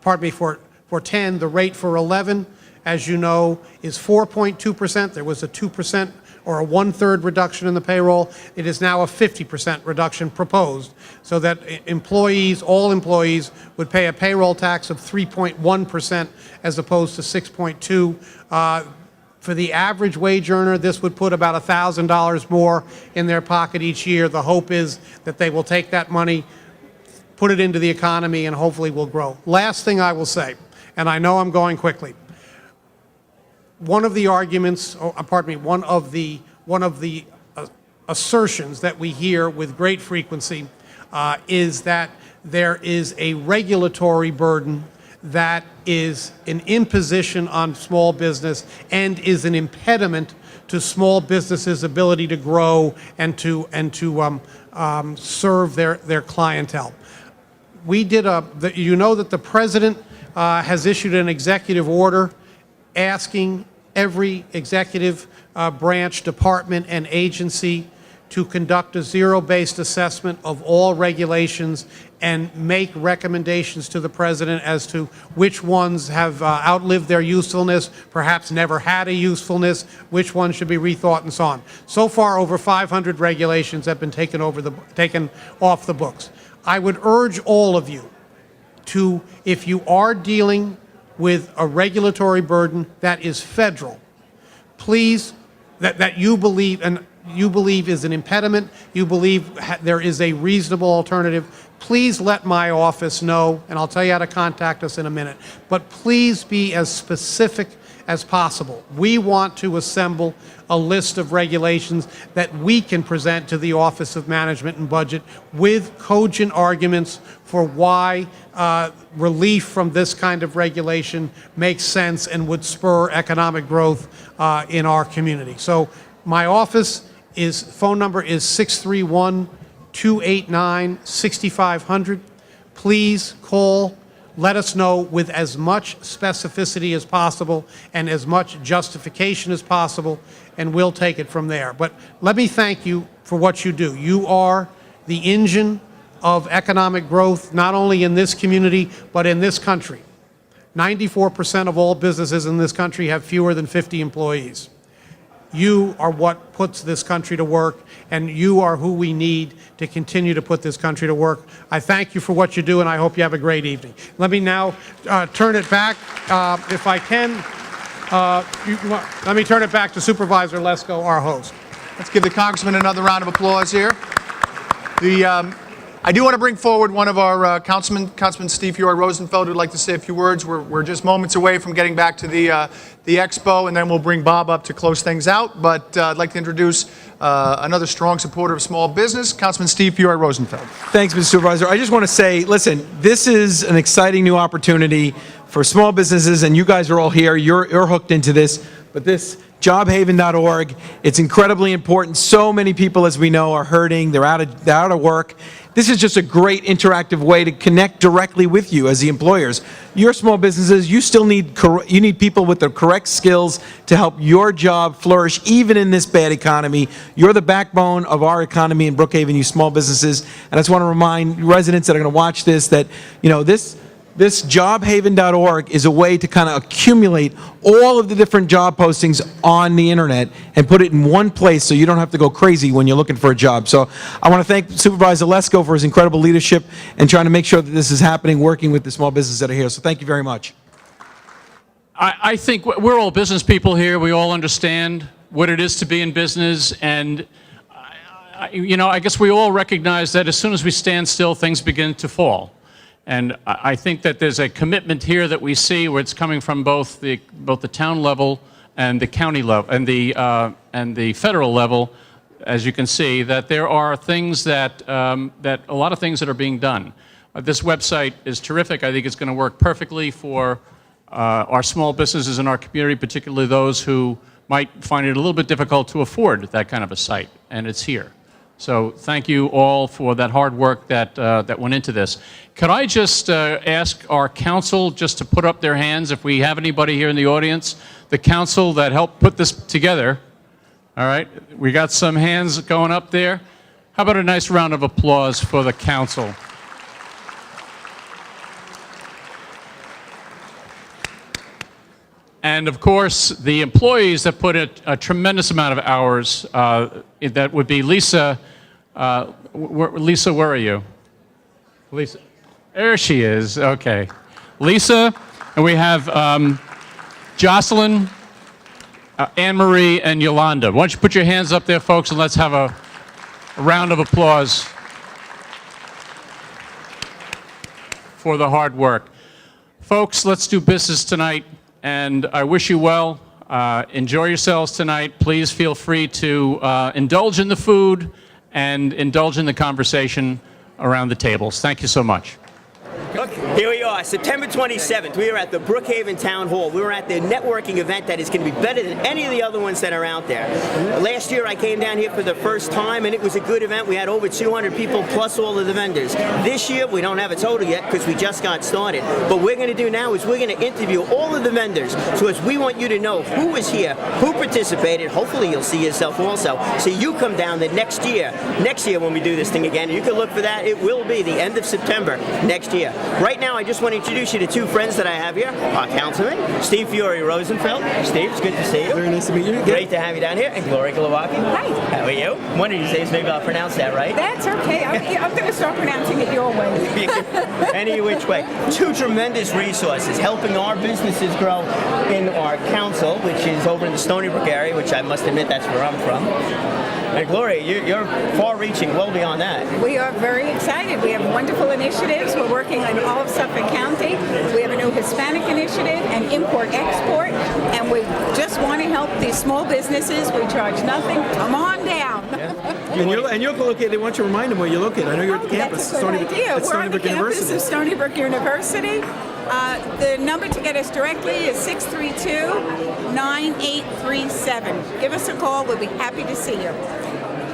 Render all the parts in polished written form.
pardon me, for 10, the rate for 11, as you know, is 4.2%. There was a 2% or a one-third reduction in the payroll. It is now a 50% reduction proposed, so that employees, all employees, would pay a payroll tax of 3.1% as opposed to 6.2%. For the average wage earner, this would put about $1,000 more in their pocket each year. The hope is that they will take that money, put it into the economy, and hopefully will grow. Last thing I will say, and I know I'm going quickly. One of the arguments, one of the assertions that we hear with great frequency is that there is a regulatory burden that is an imposition on small business and is an impediment to small businesses' ability to grow and to serve their clientele. We did you know that the President has issued an executive order asking every executive branch, department, and agency to conduct a zero-based assessment of all regulations and make recommendations to the President as to which ones have outlived their usefulness, perhaps never had a usefulness, which ones should be rethought, and so on. So far, over 500 regulations have been taken off the books. I would urge all of you to, if you are dealing with a regulatory burden that is federal, please, that you believe is an impediment, you believe there is a reasonable alternative, please let my office know, and I'll tell you how to contact us in a minute. But please be as specific as possible. We want to assemble a list of regulations that we can present to the Office of Management and Budget with cogent arguments for why relief from this kind of regulation makes sense and would spur economic growth in our community. So my office phone number is 631-289-6500. Please call. Let us know with as much specificity as possible and as much justification as possible, and we'll take it from there. But let me thank you for what you do. You are the engine of economic growth, not only in this community, but in this country. 94% of all businesses in this country have fewer than 50 employees. You are what puts this country to work, and you are who we need to continue to put this country to work. I thank you for what you do, and I hope you have a great evening. Let me now turn it back, if I can. Let me turn it back to Supervisor Lesko, our host. Let's give the Congressman another round of applause here. I do want to bring forward one of our Councilman Steve Fiore Rosenfeld, who'd like to say a few words. We're just moments away from getting back to the expo, and then we'll bring Bob up to close things out. But I'd like to introduce another strong supporter of small business, Councilman Steve Fiore Rosenfeld. Thanks, Mr. Supervisor. I just want to say, listen, this is an exciting new opportunity for small businesses, and you guys are all here. You're hooked into this. But this jobhaven.org, it's incredibly important. So many people, as we know, are hurting. They're out of work. This is just a great interactive way to connect directly with you as the employers. Your small businesses, you still need people with the correct skills to help your job flourish even in this bad economy. You're the backbone of our economy in Brookhaven, you small businesses. And I just want to remind residents that are going to watch this that, you know, this jobhaven.org is a way to kind of accumulate all of the different job postings on the internet and put it in one place so you don't have to go crazy when you're looking for a job. So I want to thank Supervisor Lesko for his incredible leadership and trying to make sure that this is happening, working with the small businesses that are here. So thank you very much. I think we're all business people here. We all understand what it is to be in business, and you know, I guess we all recognize that as soon as we stand still, things begin to fall. And I think that there's a commitment here that we see where it's coming from both the town level and the county level and the federal level, as you can see, that there are things that a lot of things that are being done. This website is terrific. I think it's going to work perfectly for our small businesses in our community, particularly those who might find it a little bit difficult to afford that kind of a site, and it's here. So thank you all for that hard work that went into this. Could I just ask our council just to put up their hands if we have anybody here in the audience, the council that helped put this together. All right, we got some hands going up there. How about a nice round of applause for the council? And of course, the employees that put a tremendous amount of hours, that would be Lisa. Lisa, where are you? Lisa, there she is, okay. Lisa, and we have Jocelyn, Anne-Marie, and Yolanda. Why don't you put your hands up there, folks, and let's have a round of applause for the hard work. Folks, let's do business tonight, and I wish you well. Enjoy yourselves tonight. Please feel free to indulge in the food and indulge in the conversation around the tables. Thank you so much. Look, here we are, September 27th. We are at the Brookhaven Town Hall. We were at the networking event that is going to be better than any of the other ones that are out there. Last year I came down here for the first time, and it was a good event. We had over 200 people plus all of the vendors. This year we don't have a total yet because we just got started. But what we're going to do now is we're going to interview all of the vendors. So as we want you to know who was here, who participated. Hopefully you'll see yourself also. So you come down the next year when we do this thing again. You can look for that. It will be the end of September next year. Right now, I just want to introduce you to two friends that I have here. Our councilman, Steve Fiore Rosenfeld. Steve, it's good to see you. Very nice to meet you. Great to have you down here. And Gloria Glowacki. Hi. How are you? One of these days, maybe I'll pronounce that right. That's okay. I'm going to start pronouncing it your way. Any which way. Two tremendous resources helping our businesses grow in our council, which is over in the Stony Brook area, which I must admit that's where I'm from. And Gloria, you're far-reaching, well beyond that. We are very excited. We have wonderful initiatives. We're working on all of Suffolk County. We have a new Hispanic initiative and import-export, and we just want to help these small businesses. We charge nothing. Come on down. And you're located. I want you to remind them where you're located. I know you're at the campus. That's a good idea. At We're Stony on the Brook campus University. of Stony Brook University. The number to get us directly is 632-9837. Give us a call. We'll be happy to see you.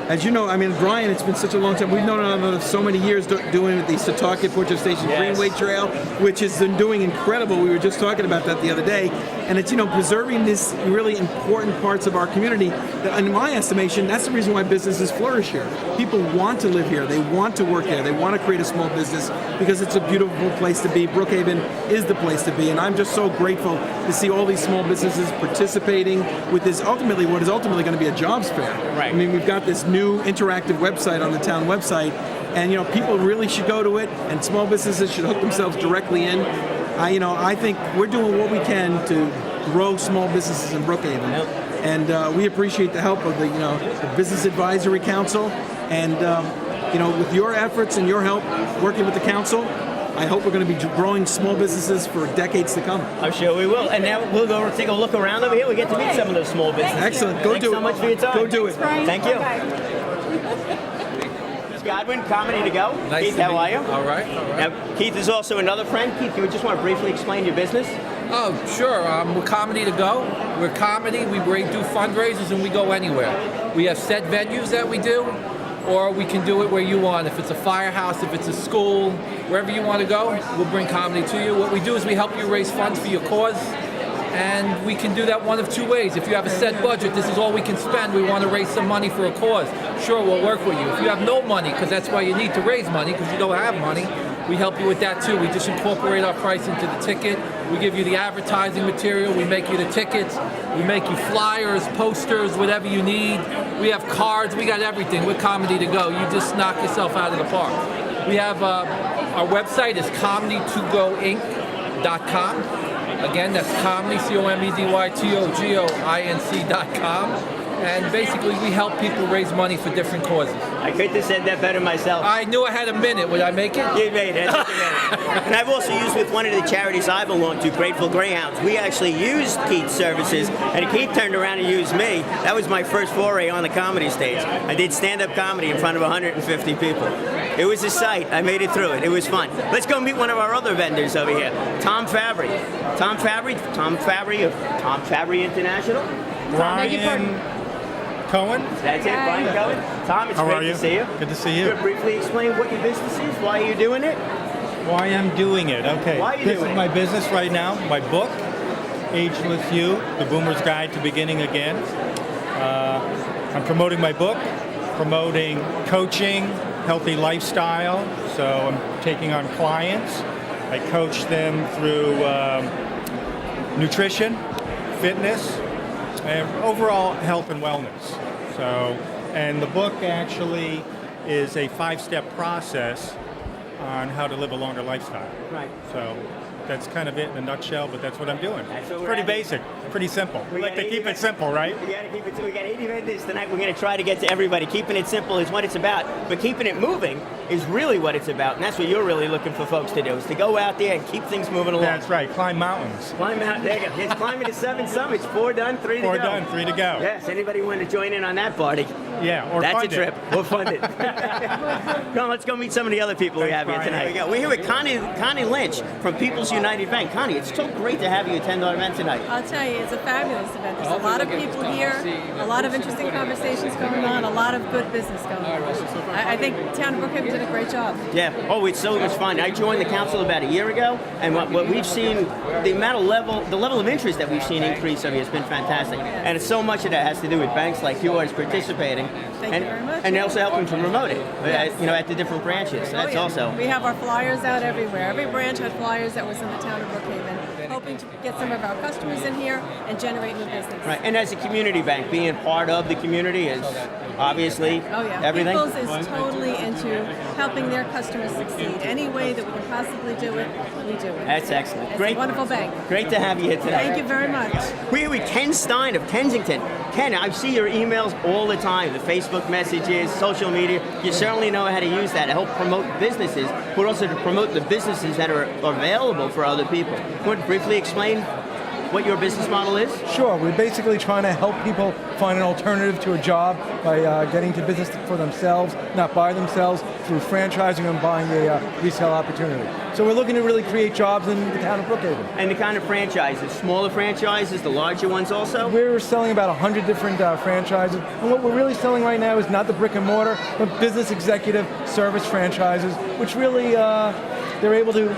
As you know, I mean, Brian, it's been such a long time. We've known him for so many years doing the Setauket Portrait Station Yes. Greenway Trail, which has been doing incredible. We were just talking about that the other day. And it's, preserving these really important parts of our community. That, in my estimation, that's the reason why businesses flourish here. People want to live here. They want to work here. They want to create a small business because it's a beautiful place to be. Brookhaven is the place to be. And I'm just so grateful to see all these small businesses participating with this what is ultimately going to be a jobs fair. Right. I mean, we've got this new interactive website on the town website, and people really should go to it, and small businesses should hook themselves directly in. I think we're doing what we can to grow small businesses in Brookhaven, and we appreciate the help of the Business Advisory Council, and with your efforts and your help working with the council, I hope we're going to be growing small businesses for decades to come. I'm sure we will. And now we'll go take a look around over here. We get to meet some of those small businesses. Excellent. Go Thanks do so it. much for your time. Go do it. Thank you. Bye-bye. Godwin, Comedy to Go. Nice Keith, to how meet are you? you. All right. Now, Keith is also another friend. Keith, you just want to briefly explain your business? Oh, sure. We're Comedy to Go. We're comedy. We do fundraisers and we go anywhere. We have set venues that we do, or we can do it where you want. If it's a firehouse, if it's a school, wherever you want to go, we'll bring comedy to you. What we do is we help you raise funds for your cause. And we can do that one of two ways. If you have a set budget, this is all we can spend, we want to raise some money for a cause, sure, we'll work with you. If you have no money, because that's why you need to raise money, because you don't have money, we help you with that too. We just incorporate our price into the ticket. We give you the advertising material, we make you the tickets, we make you flyers, posters, whatever you need. We have cards, we got everything. We're Comedy to Go. You just knock yourself out of the park. We have, our website is comedytogoinc.com. Again, that's comedy, COMEDYTOGOINC.com. And basically, we help people raise money for different causes. I couldn't have said that better myself. I knew I had a minute. Would I make it? You made it. And I've also used with one of the charities I belong to, Grateful Greyhounds. We actually used Keith's services, and Keith turned around and used me. That was my first foray on the comedy stage. I did stand-up comedy in front of 150 people. It was a sight. I made it through it. It was fun. Let's go meet one of our other vendors over here, Tom Fabry. Tom Fabry of Tom Fabry International. Brian Cohen. That's it, Brian Cohen. Tom, it's How great are you? to see you. Good to see you. Could you briefly explain what your business is, why you're doing it? Why I'm doing it. Okay. Why are you this doing is it? my business right now. My book, Ageless You: The Boomer's Guide to Beginning Again. I'm promoting my book, promoting coaching, healthy lifestyle. So I'm taking on clients. I coach them through nutrition, fitness, and overall health and wellness. So, and the book actually is a 5-step process on how to live a longer lifestyle. Right. So that's kind of it in a nutshell, but that's what I'm doing. That's what we're Pretty having. basic, pretty simple. We like got to 80 keep it simple, right? We got to keep it. We got 80 minutes tonight. We're going to try to get to everybody. Keeping it simple is what it's about, but keeping it moving is really what it's about, and that's what you're really looking for folks to do: is to go out there and keep things moving along. That's right, climb mountains. Climb out. There you go. It's climbing to 7 summits. 4 done, 3 to go. 4 done, 3 to go. Yes. Anybody want to join in on that party? Yeah, or That's fund a trip. it. We'll fund it. Come on, let's go meet some of the other people we have here Brian. tonight. We're here with Connie Lynch from People's United Bank. Connie, it's so great to have you attend our event tonight. I'll tell you, it's a fabulous event. There's a lot of people here, a lot of interesting conversations going on, a lot of good business going on. I think Town of Brookhaven did a great job. Yeah. Oh, it's so much fun. I joined the council about a year ago, and what we've seen, the level of interest that we've seen increase over here has been fantastic. And so much of that has to do with banks like yours participating. Thank you very much. And also helping to promote it, at the different branches. That's also. We have our flyers out everywhere. Every branch had flyers that was in the Town of Brookhaven, hoping to get some of our customers in here and generate new business. Right. And as a community bank, being part of the community is obviously everything. People's is totally into helping their customers succeed. Any way that we can possibly do it, we do it. That's excellent. It's Great. a wonderful bank. Great to have you here today. Thank you very much. We're here with Ken Stein of Kensington. Ken, I see your emails all the time, the Facebook messages, social media. You certainly know how to use that to help promote businesses, but also to promote the businesses that are available for other people. Want to briefly explain what your business model is? Sure. We're basically trying to help people find an alternative to a job by getting to business for themselves, not by themselves, through franchising and buying a resale opportunity. So we're looking to really create jobs in the town of Brookhaven. And the kind of franchises, smaller franchises, the larger ones also? We're selling about 100 different franchises, and what we're really selling right now is not the brick and mortar, but business executive service franchises, which really they're able to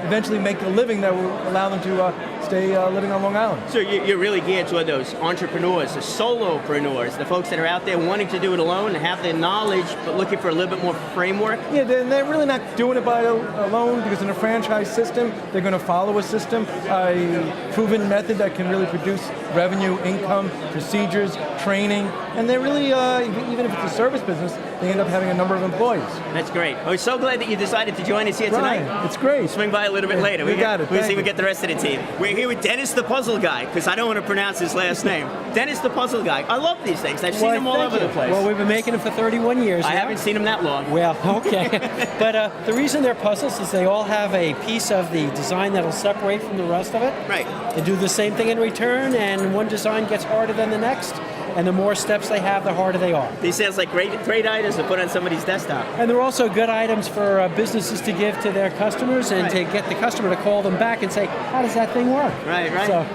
eventually make a living that will allow them to stay living on Long Island. So you're really geared toward those entrepreneurs, the solopreneurs, the folks that are out there wanting to do it alone and have the knowledge, but looking for a little bit more framework? Yeah, they're really not doing it by alone, because in a franchise system, they're going to follow a system, a proven method that can really produce revenue, income, procedures, training, and they're really, even if it's a service business, they end up having a number of employees. That's great. We're so glad that you decided to join us here tonight. Right, it's great. Swing by a little bit later. We got it. We'll Thank see if we you. get the rest of the team. We're here with Dennis the Puzzle Guy, because I don't want to pronounce his last name. Dennis the Puzzle Guy. I love these things. I've seen them all over the place. Well, we've been making them for 31 years I now. haven't seen them that long. Well, okay. But the reason they're puzzles is they all have a piece of the design that'll separate from the rest of it. Right. They do the same thing in return, and one design gets harder than the next. And the more steps they have, the harder they are. These sounds like great items to put on somebody's desktop. And they're also good items for businesses to give to their customers and Right. to get the customer to call them back and say, how does that thing work? Right. So,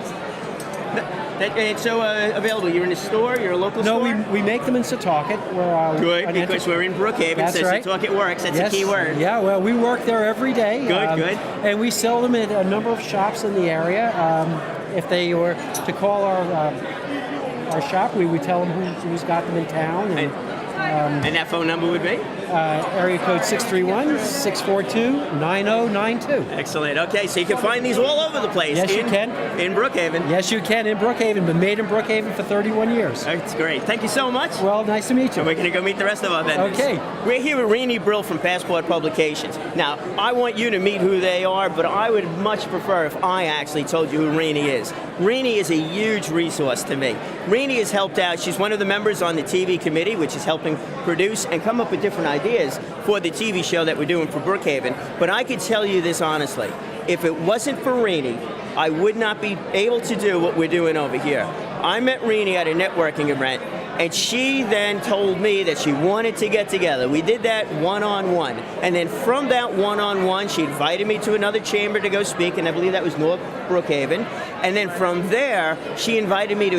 It's so available. You're in a store. You're a local no, store. we make them in Setauket. Good, because we're in Brookhaven, That's so right. talk it works. That's Yes. a key word. Yeah, well, we work there every day. Good. And we sell them at a number of shops in the area. If they were to call our shop, we would tell them who's got them in town. And that phone number would be? Area code 631-642-9092. Excellent. Okay, so you can find these all over the place. Yes, you can. In Brookhaven. Yes, you can, in Brookhaven. Been made in Brookhaven for 31 years. That's great. Thank you so much. Well, nice to meet you. And we're going to go meet the rest of our vendors. Okay. We're here with Rainey Brill from Passport Publications. Now, I want you to meet who they are, but I would much prefer if I actually told you who Rainey is. Rainey is a huge resource to me. Rainey has helped out. She's one of the members on the TV committee, which is helping produce and come up with different ideas for the TV show that we're doing for Brookhaven. But I could tell you this honestly. If it wasn't for Rainey, I would not be able to do what we're doing over here. I met Rainey at a networking event, and she then told me that she wanted to get together. We did that one-on-one. And then from that one-on-one, she invited me to another chamber to go speak, and I believe that was North Brookhaven. And then from there, she invited me to